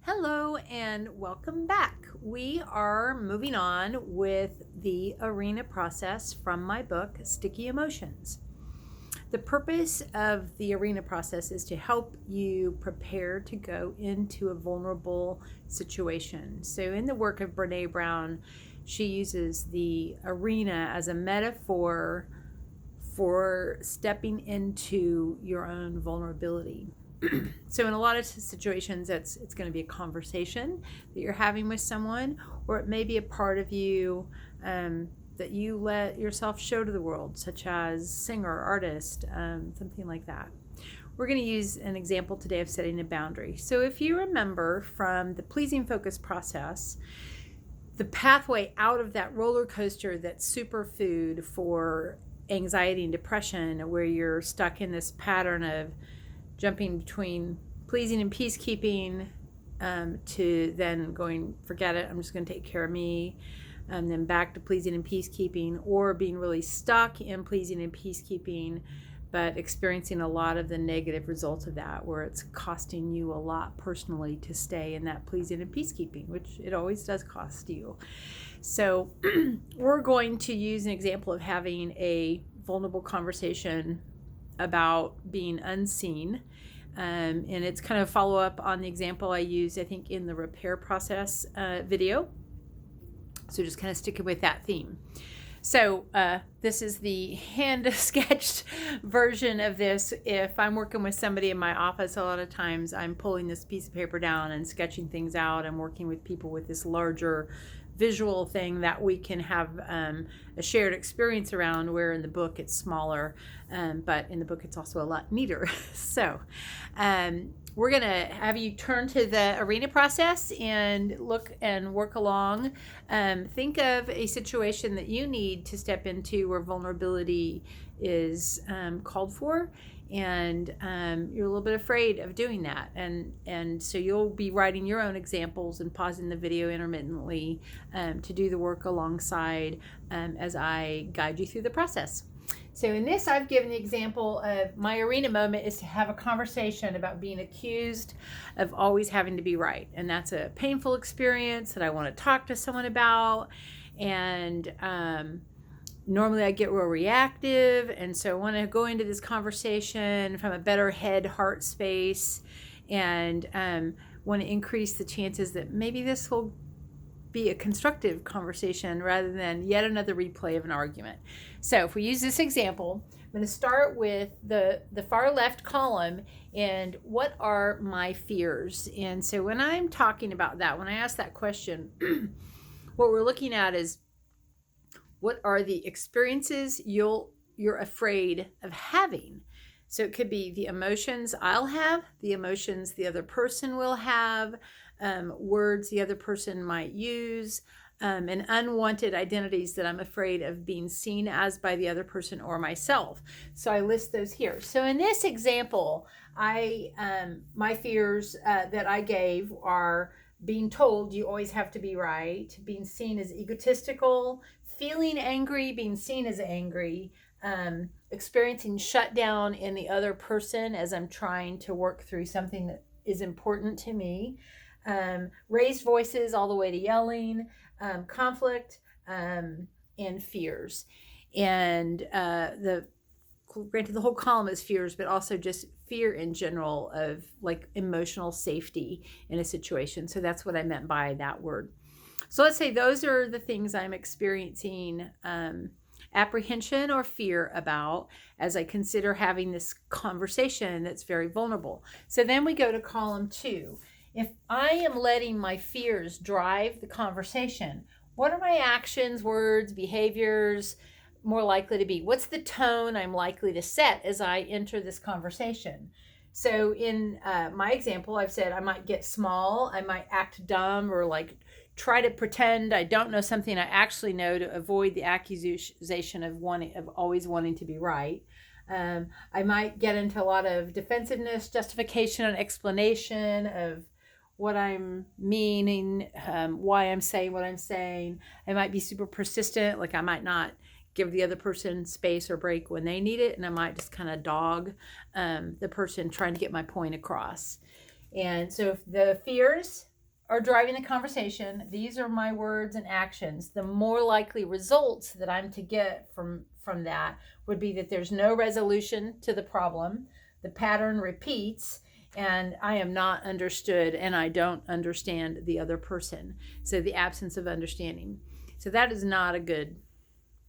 Hello and welcome back. We are moving on with the arena process from my book, Sticky Emotions. The purpose of the arena process is to help you prepare to go into a vulnerable situation. So, in the work of Brene Brown, she uses the arena as a metaphor for stepping into your own vulnerability. So in a lot of situations, it's going to be a conversation that you're having with someone, or it may be a part of you that you let yourself show to the world, such as singer, artist, something like that. We're going to use an example today of setting a boundary. So if you remember from the pleasing focus process, the pathway out of that roller coaster that's superfood for anxiety and depression, where you're stuck in this pattern of jumping between pleasing and peacekeeping to then going, forget it, I'm just going to take care of me, and then back to pleasing and peacekeeping, or being really stuck in pleasing and peacekeeping, but experiencing a lot of the negative results of that, where it's costing you a lot personally to stay in that pleasing and peacekeeping, which it always does cost you. So we're going to use an example of having a vulnerable conversation about being unseen. And it's kind of follow up on the example I used, I think, in the repair process video. So just kind of sticking with that theme. So this is the hand sketched version of this. If I'm working with somebody in my office, a lot of times I'm pulling this piece of paper down and sketching things out. I'm working with people with this larger visual thing that we can have a shared experience around, where in the book it's smaller, but in the book it's also a lot neater. So we're going to have you turn to the arena process and look and work along. Think of a situation that you need to step into where vulnerability is called for, and you're a little bit afraid of doing that, and so you'll be writing your own examples and pausing the video intermittently to do the work alongside as I guide you through the process. So in this, I've given the example of my arena moment is to have a conversation about being accused of always having to be right, and that's a painful experience that I want to talk to someone about, and normally I get real reactive, and so I want to go into this conversation from a better head heart space, and want to increase the chances that maybe this will be a constructive conversation rather than yet another replay of an argument. So if we use this example, I'm going to start with the far left column, and what are my fears? And so when I'm talking about that, when I ask that question, what we're looking at is, what are the experiences you're afraid of having? So it could be the emotions I'll have, the emotions the other person will have, words the other person might use, and unwanted identities that I'm afraid of being seen as by the other person or myself. So I list those here. So in this example, my fears that I gave are being told you always have to be right, being seen as egotistical, feeling angry, being seen as angry, experiencing shutdown in the other person as I'm trying to work through something that is important to me, raised voices all the way to yelling, conflict, and fears. And granted, the whole column is fears, but also just fear in general of like emotional safety in a situation. So that's what I meant by that word. So let's say those are the things I'm experiencing apprehension or fear about as I consider having this conversation that's very vulnerable. So then we go to column 2. If I am letting my fears drive the conversation, what are my actions, words, behaviors more likely to be? What's the tone I'm likely to set as I enter this conversation? So in my example, I've said I might get small, I might act dumb, or like try to pretend I don't know something I actually know to avoid the accusation of always wanting to be right. I might get into a lot of defensiveness, justification, and explanation of what I'm meaning, why I'm saying what I'm saying. I might be super persistent, like I might not give the other person space or break when they need it, and I might just kind of dog the person trying to get my point across. And so if the fears are driving the conversation, these are my words and actions, the more likely results that I'm to get from that would be that there's no resolution to the problem, the pattern repeats, and I am not understood and I don't understand the other person. So the absence of understanding. So that is not a good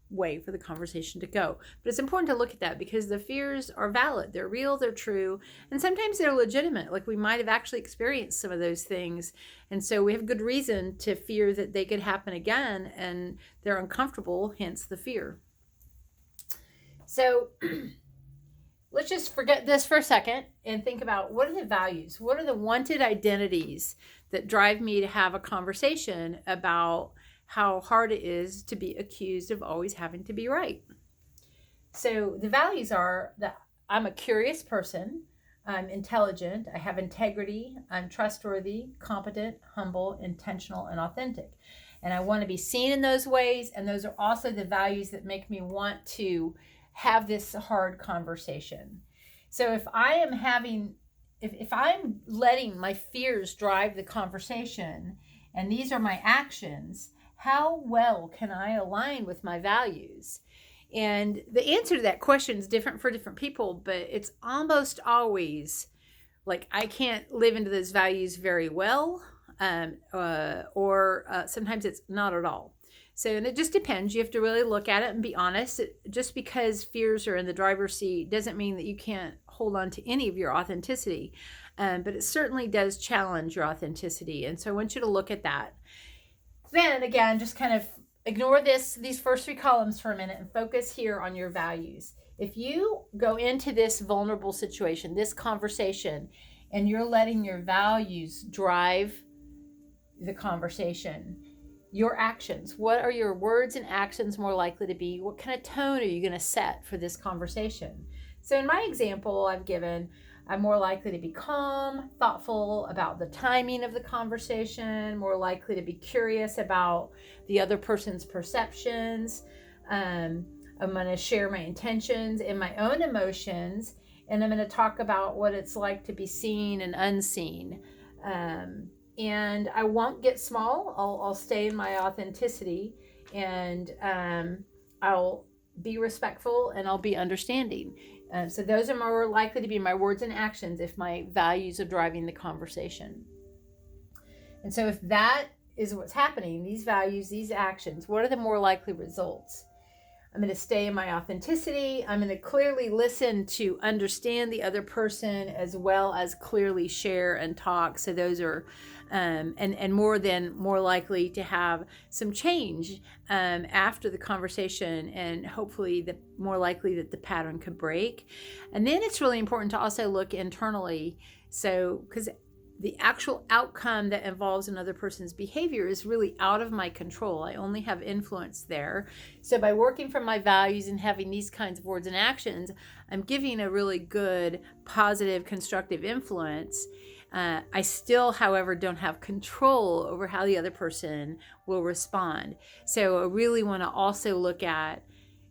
way for the conversation to go. But it's important to look at that because the fears are valid. They're real, they're true, and sometimes they're legitimate. Like we might have actually experienced some of those things. And so we have good reason to fear that they could happen again, and they're uncomfortable, hence the fear. So let's just forget this for a second and think about, what are the values? What are the wanted identities that drive me to have a conversation about how hard it is to be accused of always having to be right? So the values are that I'm a curious person, I'm intelligent, I have integrity, I'm trustworthy, competent, humble, intentional, and authentic. And I want to be seen in those ways. And those are also the values that make me want to have this hard conversation. So if I am having, if I'm letting my fears drive the conversation, and these are my actions, how well can I align with my values? And the answer to that question is different for different people, but it's almost always like I can't live into those values very well, or sometimes it's not at all. So, and it just depends. You have to really look at it and be honest. Just because fears are in the driver's seat doesn't mean that you can't hold on to any of your authenticity, but it certainly does challenge your authenticity. And so I want you to look at that. Then again, just kind of ignore these first three columns for a minute and focus here on your values. If you go into this vulnerable situation, this conversation, and you're letting your values drive the conversation, your actions, what are your words and actions more likely to be? What kind of tone are you going to set for this conversation? So in my example I've given, I'm more likely to be calm, thoughtful about the timing of the conversation, more likely to be curious about the other person's perceptions. I'm going to share my intentions and my own emotions, and I'm going to talk about what it's like to be seen and unseen. And I won't get small. I'll stay in my authenticity, and I'll be respectful, and I'll be understanding. So those are more likely to be my words and actions if my values are driving the conversation. And so if that is what's happening, these values, these actions, what are the more likely results? I'm going to stay in my authenticity. I'm going to clearly listen to understand the other person as well as clearly share and talk. So those are, and more likely to have some change after the conversation, and hopefully more likely that the pattern could break. And then it's really important to also look internally. So, because the actual outcome that involves another person's behavior is really out of my control. I only have influence there. So by working from my values and having these kinds of words and actions, I'm giving a really good, positive, constructive influence. I still, however, don't have control over how the other person will respond. So I really want to also look at,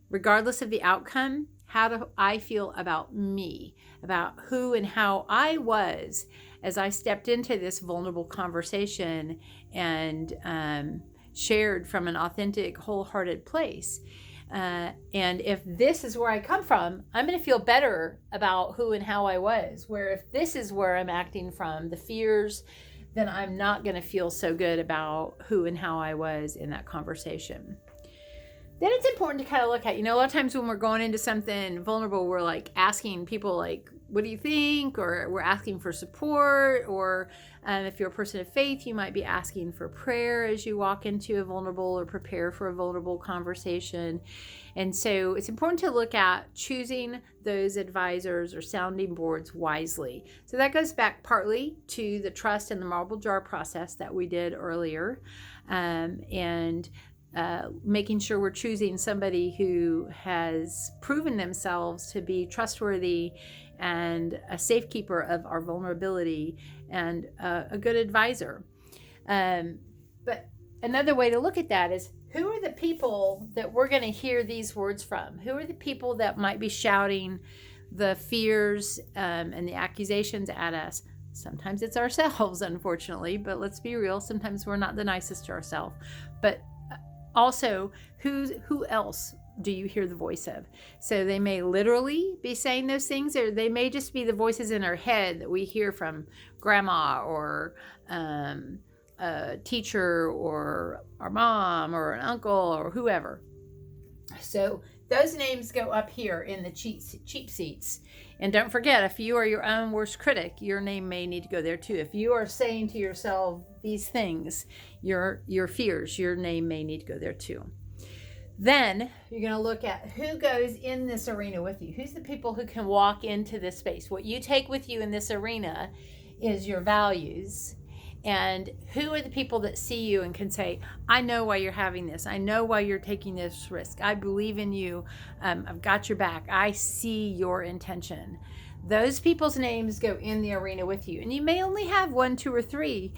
regardless of the outcome, how do I feel about me, about who and how I was as I stepped into this vulnerable conversation and shared from an authentic, wholehearted place. And if this is where I come from, I'm going to feel better about who and how I was. Where if this is where I'm acting from, the fears, then I'm not going to feel so good about who and how I was in that conversation. Then it's important to kind of look at, a lot of times when we're going into something vulnerable, we're like asking people like, what do you think? Or we're asking for support. Or if you're a person of faith, you might be asking for prayer as you walk into a vulnerable or prepare for a vulnerable conversation. And so it's important to look at choosing those advisors or sounding boards wisely. So that goes back partly to the trust and the marble jar process that we did earlier. Making sure we're choosing somebody who has proven themselves to be trustworthy and a safekeeper of our vulnerability and a good advisor. But another way to look at that is, who are the people that we're going to hear these words from? Who are the people that might be shouting the fears and the accusations at us? Sometimes it's ourselves, unfortunately, but let's be real. Sometimes we're not the nicest to ourselves. But also, who else do you hear the voice of? So they may literally be saying those things, or they may just be the voices in our head that we hear from grandma or a teacher or our mom or an uncle or whoever. So those names go up here in the cheap seats. And don't forget, if you are your own worst critic, your name may need to go there too. If you are saying to yourself these things, your fears, your name may need to go there too. Then you're going to look at who goes in this arena with you. Who's the people who can walk into this space? What you take with you in this arena is your values. And who are the people that see you and can say, I know why you're having this. I know why you're taking this risk. I believe in you. I've got your back. I see your intention. Those people's names go in the arena with you. And you may only have 1, 2, or 3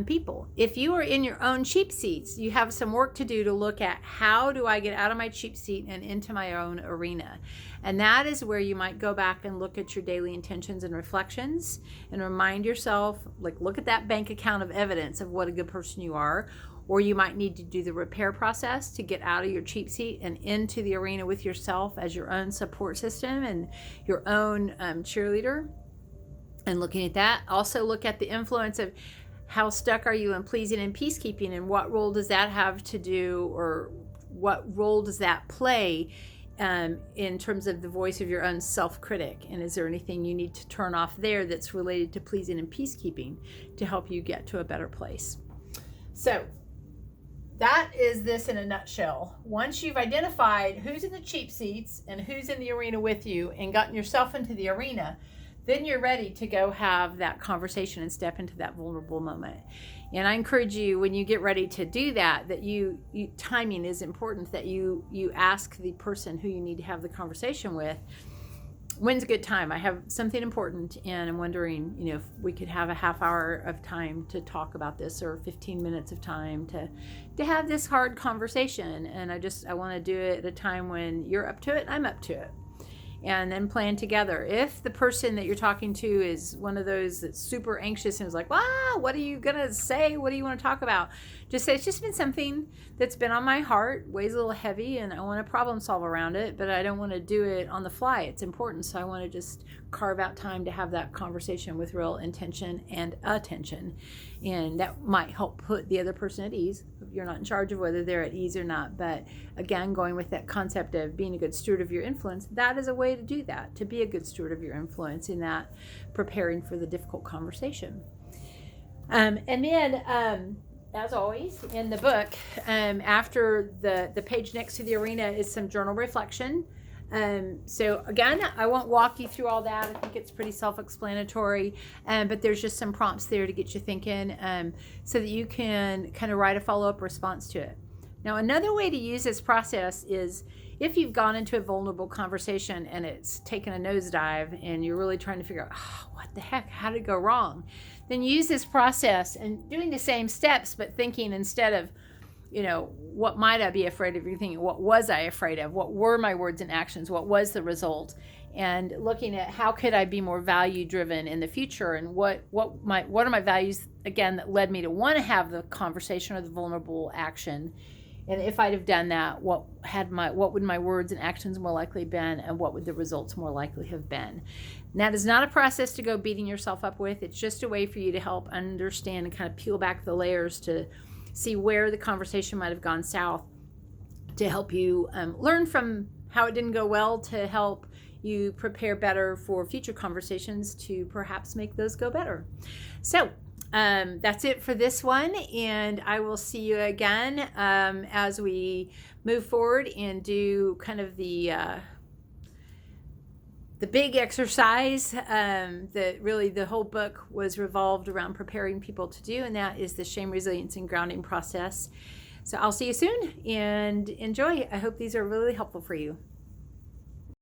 people. If you are in your own cheap seats, you have some work to do to look at how do I get out of my cheap seat and into my own arena. And that is where you might go back and look at your daily intentions and reflections and remind yourself, like, look at that bank account of evidence of what a good person you are. Or you might need to do the repair process to get out of your cheap seat and into the arena with yourself as your own support system and your own cheerleader. And looking at that, also look at the influence of how stuck are you in pleasing and peacekeeping, and what role does that have to do, or what role does that play in terms of the voice of your own self-critic? And is there anything you need to turn off there that's related to pleasing and peacekeeping to help you get to a better place? So that is this in a nutshell. Once you've identified who's in the cheap seats and who's in the arena with you and gotten yourself into the arena, then you're ready to go have that conversation and step into that vulnerable moment. And I encourage you, when you get ready to do that, that you timing is important, that you ask the person who you need to have the conversation with, when's a good time? I have something important and I'm wondering, if we could have a half hour of time to talk about this, or 15 minutes of time to have this hard conversation. And I want to do it at a time when you're up to it, I'm up to it. And then plan together. If the person that you're talking to is one of those that's super anxious and is like, wow, what are you gonna say? What do you want to talk about? Just say, it's just been something that's been on my heart, weighs a little heavy, and I want to problem solve around it, but I don't want to do it on the fly. It's important, so I want to just carve out time to have that conversation with real intention and attention. And that might help put the other person at ease. You're not in charge of whether they're at ease or not, but again, going with that concept of being a good steward of your influence, that is a way to do that, to be a good steward of your influence in that preparing for the difficult conversation. And then, as always, in the book, after the page next to the arena is some journal reflection. So again, I won't walk you through all that. I think it's pretty self-explanatory, but there's just some prompts there to get you thinking, so that you can kind of write a follow-up response to it. Now, another way to use this process is if you've gone into a vulnerable conversation and it's taken a nosedive and you're really trying to figure out, what the heck, how did it go wrong? Then use this process and doing the same steps, but thinking instead of, what might I be afraid of? You're thinking, what was I afraid of? What were my words and actions? What was the result? And looking at how could I be more value driven in the future, and what are my values again that led me to want to have the conversation or the vulnerable action. And if I'd have done that, what would my words and actions more likely been, and what would the results more likely have been? And that is not a process to go beating yourself up with. It's just a way for you to help understand and kind of peel back the layers to see where the conversation might have gone south, to help you learn from how it didn't go well, to help you prepare better for future conversations to perhaps make those go better. So that's it for this one, and I will see you again as we move forward and do kind of the big exercise that really the whole book was revolved around preparing people to do, and that is the shame, resilience, and grounding process. So I'll see you soon, and enjoy. I hope these are really helpful for you.